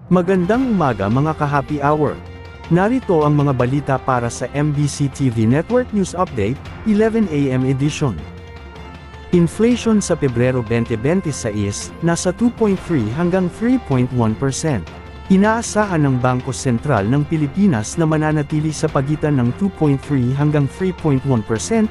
Magandang umaga mga ka-happy hour. Narito ang mga balita para sa MBC TV Network News Update, 11 AM edition. Inflation sa Pebrero 2026, nasa 2.3 hanggang 3.1%. Inaasahan ng Bangko Sentral ng Pilipinas na mananatili sa pagitan ng 2.3 hanggang 3.1%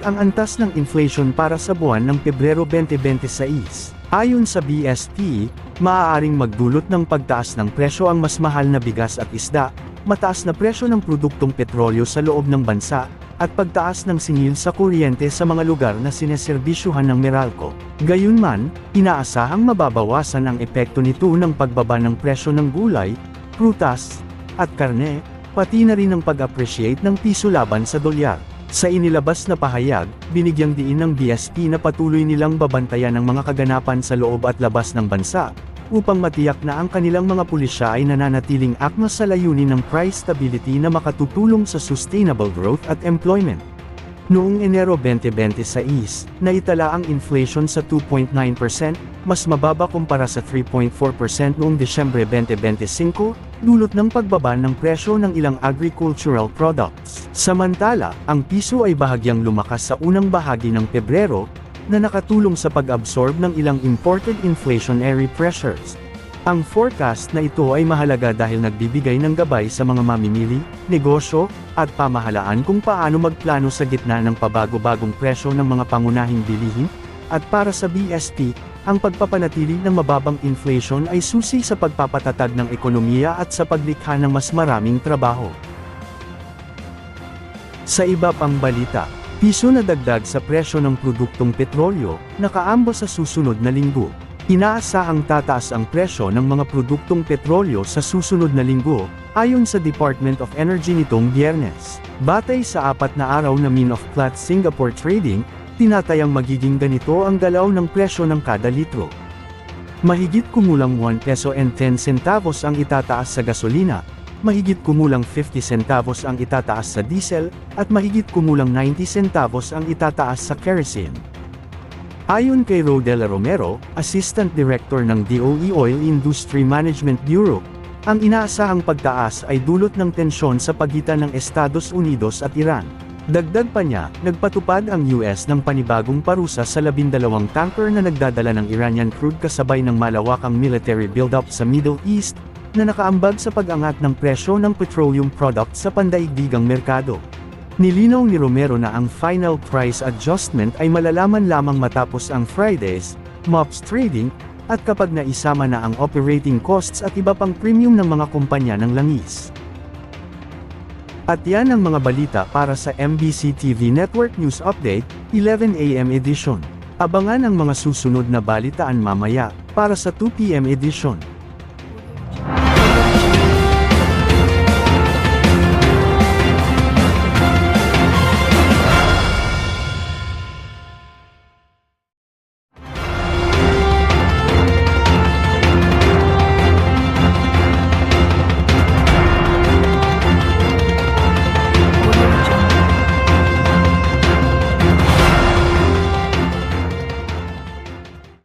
ang antas ng inflation para sa buwan ng Pebrero 2026. Ayon sa BSP, maaaring magdulot ng pagtaas ng presyo ang mas mahal na bigas at isda, mataas na presyo ng produktong petrolyo sa loob ng bansa, at pagtaas ng singil sa kuryente sa mga lugar na sineserbisyuhan ng Meralco. Gayunman, inaasahang mababawasan ang epekto nito ng pagbaba ng presyo ng gulay, prutas, at karne, pati na rin ang pag-appreciate ng piso laban sa dolyar. Sa inilabas na pahayag, binigyang diin ng BSP na patuloy nilang babantayan ang mga kaganapan sa loob at labas ng bansa, upang matiyak na ang kanilang mga pulisya ay nananatiling akma sa layunin ng price stability na makatutulong sa sustainable growth at employment. Noong Enero 2026, naitala ang inflation sa 2.9%, mas mababa kumpara sa 3.4% noong Desyembre 2025, dulot ng pagbaba ng presyo ng ilang agricultural products. Samantala, ang piso ay bahagyang lumakas sa unang bahagi ng Pebrero, na nakatulong sa pag-absorb ng ilang imported inflationary pressures. Ang forecast na ito ay mahalaga dahil nagbibigay ng gabay sa mga mamimili, negosyo, at pamahalaan kung paano magplano sa gitna ng pabago-bagong presyo ng mga pangunahing bilihin, at para sa BSP, ang pagpapanatili ng mababang inflation ay susi sa pagpapatatag ng ekonomiya at sa paglikha ng mas maraming trabaho. Sa iba pang balita, piso na dagdag sa presyo ng produktong petrolyo, nakaambo sa susunod na linggo. Inaasahang tataas ang presyo ng mga produktong petrolyo sa susunod na linggo, ayon sa Department of Energy nitong Biyernes. Batay sa 4 na araw na Mean of Platts Singapore Trading, tinatayang magiging ganito ang galaw ng presyo ng kada litro. Mahigit kumulang 1 peso and 10 centavos ang itataas sa gasolina, mahigit kumulang 50 centavos ang itataas sa diesel, at mahigit kumulang 90 centavos ang itataas sa kerosene. Ayon kay Rodela Romero, Assistant Director ng DOE Oil Industry Management Bureau, ang inaasahang pagtaas ay dulot ng tensyon sa pagitan ng Estados Unidos at Iran. Dagdag pa niya, nagpatupad ang US ng panibagong parusa sa 12 tanker na nagdadala ng Iranian crude kasabay ng malawakang military buildup sa Middle East, na nakaambag sa pag-angat ng presyo ng petroleum products sa pandaigdigang merkado. Nilinaw ni Romero na ang final price adjustment ay malalaman lamang matapos ang Friday's MOPS trading, at kapag naisama na ang operating costs at iba pang premium ng mga kumpanya ng langis. At yan ang mga balita para sa MBC TV Network News Update, 11 AM edition. Abangan ang mga susunod na balitaan mamaya, para sa 2 PM edition.